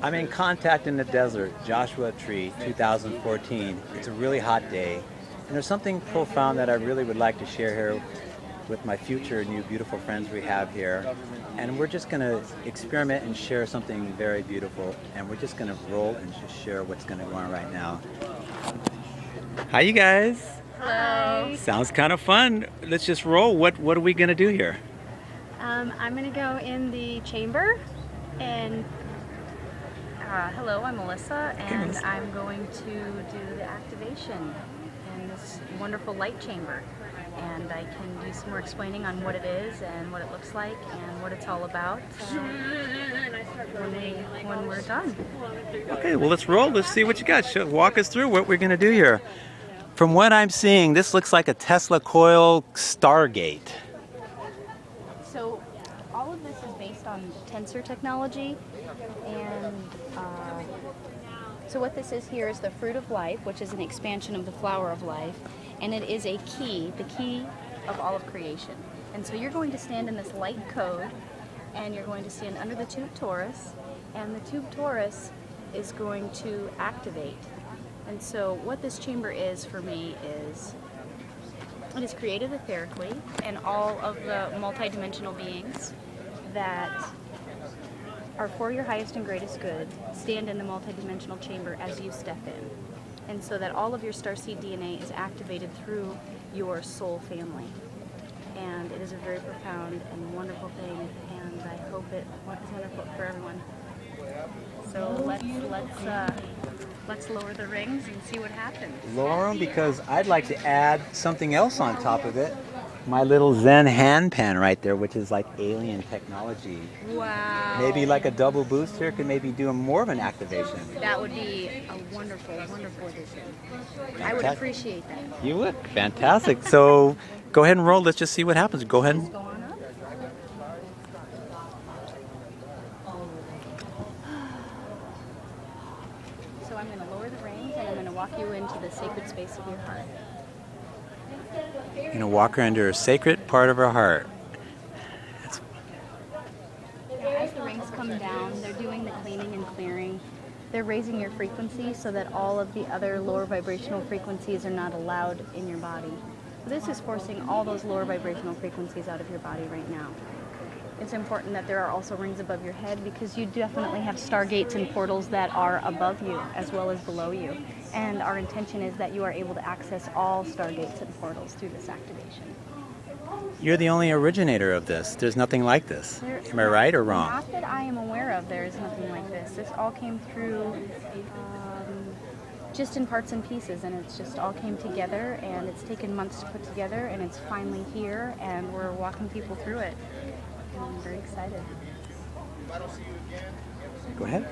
I'm in Contact in the Desert, Joshua Tree, 2014. It's a really hot day, and there's something profound that I really would like to share here with my future new beautiful friends we have here. And we're just going to experiment and share something very beautiful, and we're just going to roll and just share what's going to go on right now. Hi, you guys. Hello. Sounds kind of fun. Let's just roll. What are we going to do here? I'm going to go in the chamber and hello, I'm Melissa, and Melissa. I'm going to do the activation in this wonderful light chamber. And I can do some more explaining on what it is and what it looks like and what it's all about when we're done. Okay, well, let's roll. Let's see what you got. Walk us through what we're going to do here. From what I'm seeing, this looks like a Tesla coil Stargate. So all of this is based on tensor technology, and so what this is here is the fruit of life, which is an expansion of the flower of life, and it is a key, the key of all of creation. And so you're going to stand in this light code, and you're going to stand under the tube torus, and the tube torus is going to activate. And so what this chamber is for me is, it is created etherically, and all of the multidimensional beings that are for your highest and greatest good stand in the multidimensional chamber as you step in. And so that all of your starseed DNA is activated through your soul family. And it is a very profound and wonderful thing, and I hope it is wonderful for everyone. So let's lower the rings and see what happens. Lower them, because I'd like to add something else on top of it. My little Zen hand pen right there, which is like alien technology. Wow. Maybe like a double boost here could maybe do more of an activation. That would be a wonderful, wonderful addition. I would Fantastic. appreciate that. You would? Fantastic. So go ahead and roll. Let's just see what happens. Go ahead. Let's go on up. So I'm going to lower the reins, and I'm going to walk you into the sacred space of your heart. You're going to walk her into a sacred part of her heart. As the rings come down, they're doing the cleaning and clearing. They're raising your frequency so that all of the other lower vibrational frequencies are not allowed in your body. This is forcing all those lower vibrational frequencies out of your body right now. It's important that there are also rings above your head, because you definitely have stargates and portals that are above you as well as below you. And our intention is that you are able to access all stargates and portals through this activation. You're the only originator of this. There's nothing like this. Am I right or wrong? Not that I am aware of, there is nothing like this. This all came through just in parts and pieces, and it's just all came together, and it's taken months to put together, and it's finally here, and we're walking people through it. And I'm very excited. Go ahead.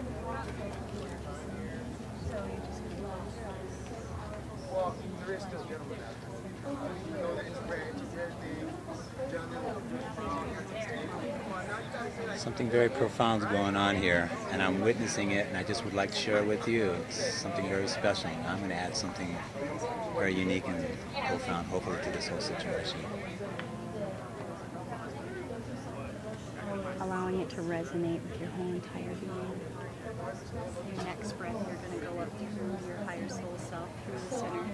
Something very profound is going on here, and I'm witnessing it, and I just would like to share it with you. It's something very special. I'm going to add something very unique and profound, hopefully, to this whole situation. Allowing it to resonate with your whole entire being. Your next breath, you're going to go up through your higher soul self, through the center,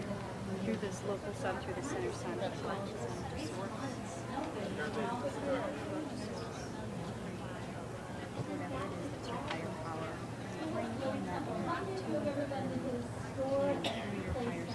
through this local sun, through the center sun, to source. Whatever it is that's your higher power, bring that energy to you and through your higher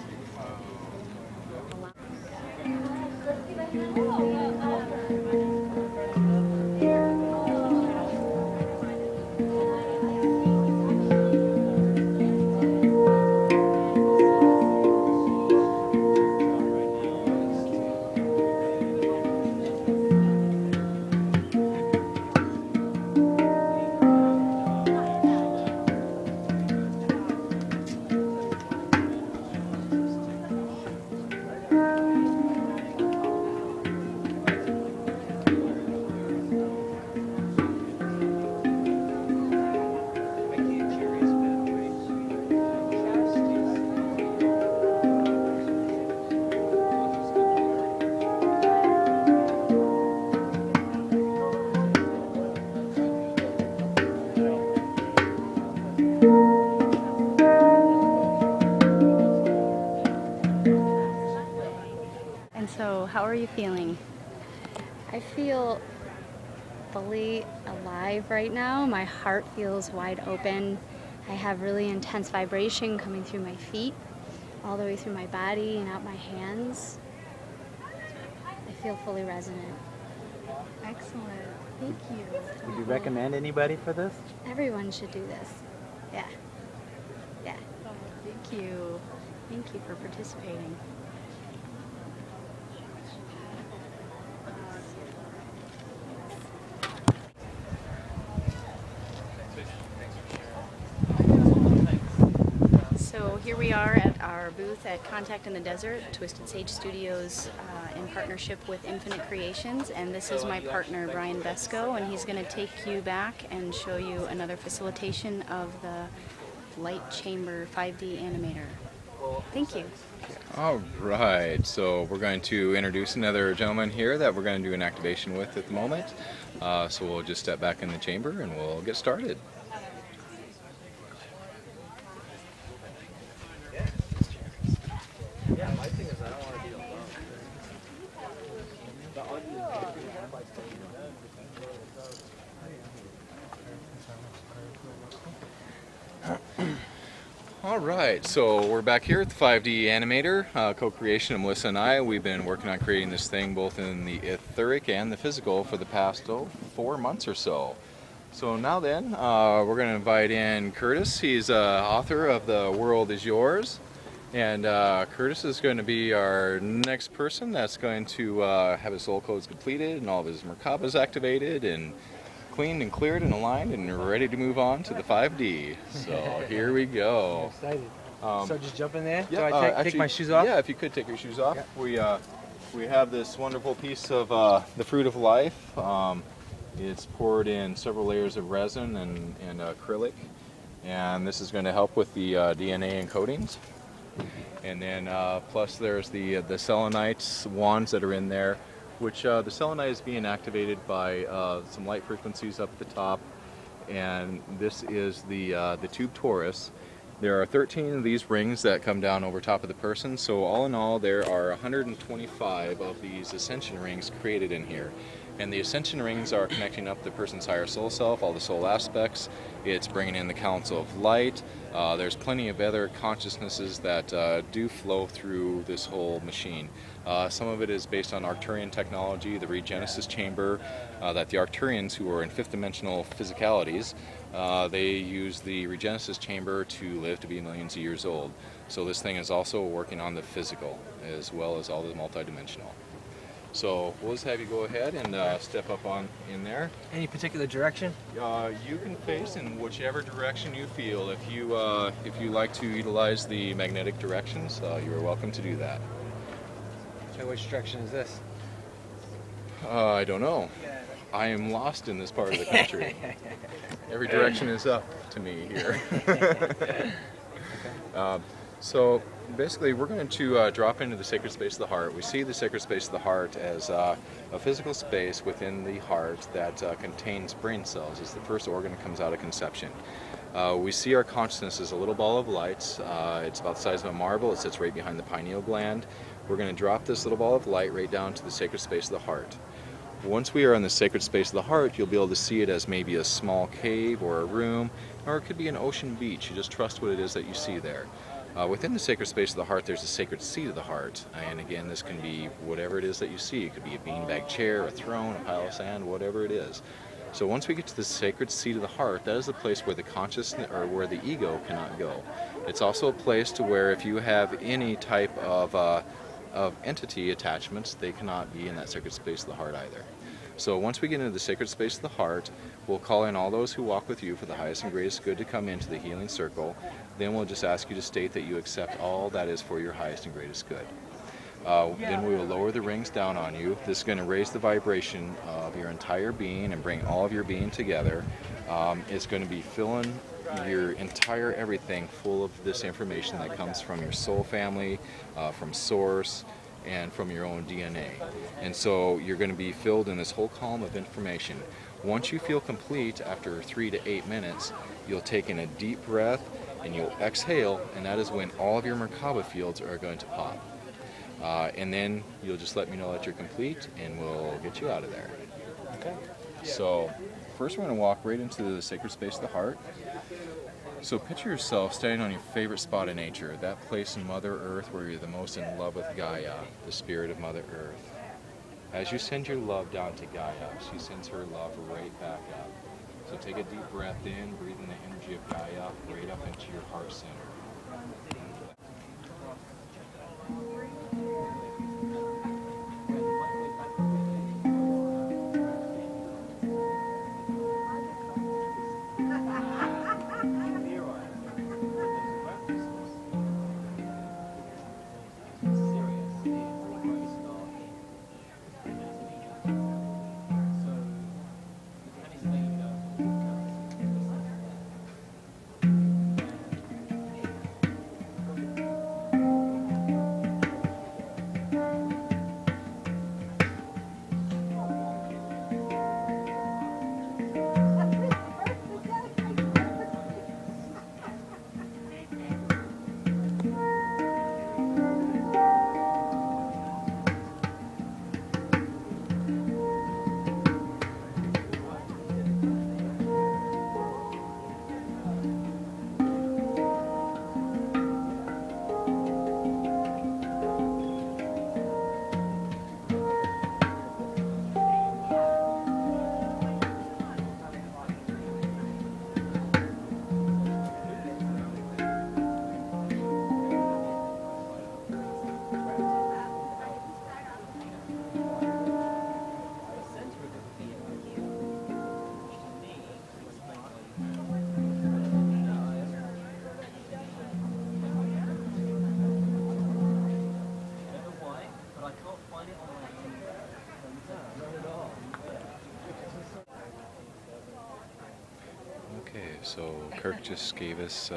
you feeling? I feel fully alive right now. My heart feels wide open. I have really intense vibration coming through my feet, all the way through my body and out my hands. I feel fully resonant. Excellent. Thank you. Would you recommend anybody for this? Everyone should do this. Yeah. Yeah. Thank you. Thank you for participating. So here we are at our booth at Contact in the Desert, Twisted Sage Studios, in partnership with Infinite Creations, and this is my partner Brian Besco, and he's going to take you back and show you another facilitation of the Light Chamber 5D animator. Thank you. All right, so we're going to introduce another gentleman here that we're going to do an activation with at the moment. So we'll just step back in the chamber and we'll get started. Yeah, my thing is I don't want to be alone. All right, so we're back here at the 5D Animator, co-creation of Melissa and I. We've been working on creating this thing both in the etheric and the physical for the past 4 months or so. So now then, we're going to invite in Curtis. He's author of The World Is Yours. And Curtis is going to be our next person that's going to have his soul codes completed and all of his Merkabas activated and cleaned and cleared and aligned and ready to move on to the 5D. So here we go. I'm excited. So just jump in there? Yeah, Do I take my shoes off? Yeah, if you could take your shoes off. Yeah. We have this wonderful piece of the fruit of life. It's poured in several layers of resin and acrylic. And this is going to help with the DNA encodings. And then plus there's the selenites wands that are in there, which the selenite is being activated by some light frequencies up at the top, and this is the tube torus. There are 13 of these rings that come down over top of the person, so all in all there are 125 of these ascension rings created in here. And the ascension rings are connecting up the person's higher soul self, all the soul aspects. It's bringing in the council of light. There's plenty of other consciousnesses that do flow through this whole machine. Some of it is based on Arcturian technology, the Regenesis chamber, that the Arcturians, who are in fifth dimensional physicalities, they use the Regenesis chamber to live to be millions of years old. So this thing is also working on the physical as well as all the multidimensional. So we'll just have you go ahead and step up on in there. Any particular direction? You can face in whichever direction you feel. If you like to utilize the magnetic directions, you are welcome to do that. So which direction is this? I don't know. I am lost in this part of the country. Every direction is up to me here. So basically we're going to drop into the sacred space of the heart. We see the sacred space of the heart as a physical space within the heart that contains brain cells. It's the first organ that comes out of conception. We see our consciousness as a little ball of light. It's about the size of a marble. It sits right behind the pineal gland. We're going to drop this little ball of light right down to the sacred space of the heart. Once we are in the sacred space of the heart, you'll be able to see it as maybe a small cave or a room, or it could be an ocean beach. You just trust what it is that you see there. Within the sacred space of the heart, there's a sacred seat of the heart. And again, this can be whatever it is that you see. It could be a beanbag chair, a throne, a pile of sand, whatever it is. So once we get to the sacred seat of the heart, that is the place where the consciousness or where the ego cannot go. It's also a place to where if you have any type of entity attachments, they cannot be in that sacred space of the heart either. So once we get into the sacred space of the heart, we'll call in all those who walk with you for the highest and greatest good to come into the healing circle. Then we'll just ask you to state that you accept all that is for your highest and greatest good. Then we will lower the rings down on you. This is going to raise the vibration of your entire being and bring all of your being together. It's going to be filling your entire everything full of this information that comes from your soul family, from source, and from your own DNA. And so you're going to be filled in this whole column of information. Once you feel complete, after 3 to 8 minutes, you'll take in a deep breath and you'll exhale, and that is when all of your Merkaba fields are going to pop. And then you'll just let me know that you're complete, and we'll get you out of there. Okay. So first we're going to walk right into the sacred space of the heart. So picture yourself standing on your favorite spot in nature, that place in Mother Earth where you're the most in love with Gaia, the spirit of Mother Earth. As you send your love down to Gaia, she sends her love right back up. So take a deep breath in, breathe in the energy of Gaia right up into your heart center. So Kirk just gave us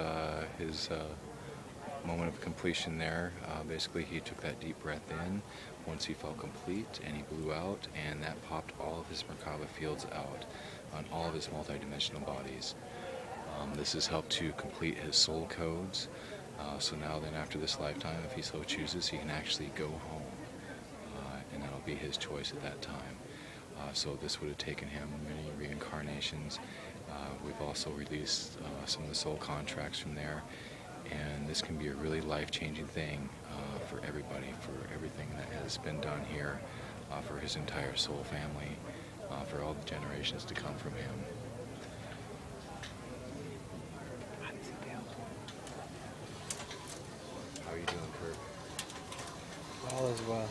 his moment of completion there. Basically, he took that deep breath in once he felt complete, and he blew out, and that popped all of his Merkaba fields out on all of his multidimensional bodies. This has helped to complete his soul codes. So now then, after this lifetime, if he so chooses, he can actually go home, and that'll be his choice at that time. So this would have taken him many reincarnations. We've also released some of the soul contracts from there, and this can be a really life-changing thing for everybody, for everything that has been done here, for his entire soul family, for all the generations to come from him. How are you doing, Kirk? All is well.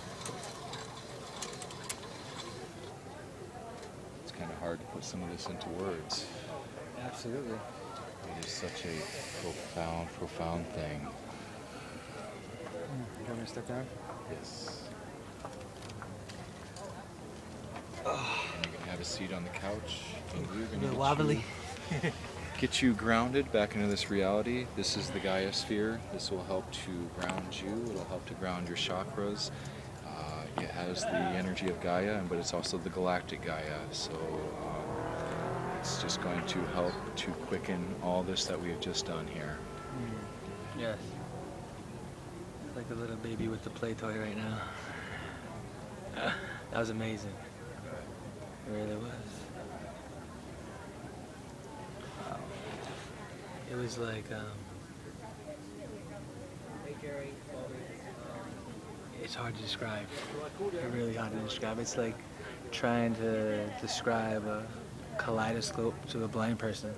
It's kind of hard to put some of this into words. Absolutely. It is such a profound, profound thing. You want me to step down? Yes. And you can have a seat on the couch. And we're A going bit wobbly. get you grounded back into this reality. This is the Gaia sphere. This will help to ground you. It'll help to ground your chakras. It has the energy of Gaia, but it's also the galactic Gaia. So it's just going to help to quicken all this that we have just done here. Yes. It's like a little baby with the play toy right now. That was amazing. It really was. Wow. It was like, it's hard to describe. It's really hard to describe. It's like trying to describe a kaleidoscope to a blind person.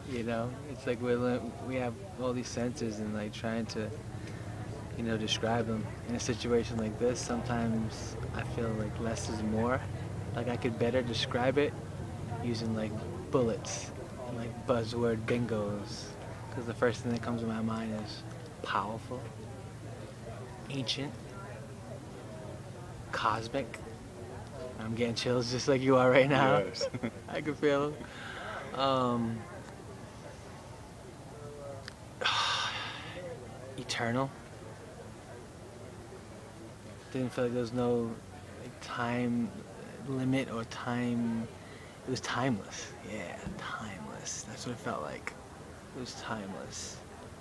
You know, it's like we have all these senses and like trying to, you know, describe them. In a situation like this, sometimes I feel like less is more. Like I could better describe it using like bullets, and, like buzzword bingos. Because the first thing that comes to my mind is powerful, ancient, cosmic. I'm getting chills just like you are right now. Yes. I can feel them. Eternal. Didn't feel like there was no like, time limit or time. It was timeless. Yeah, timeless. That's what it felt like. It was timeless.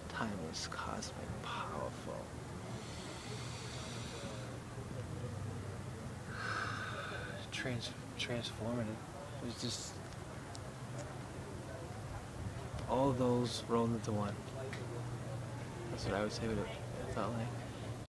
Timeless, cosmic, powerful. transformative. It was just all of those rolled into one. That's what I would say what it felt like.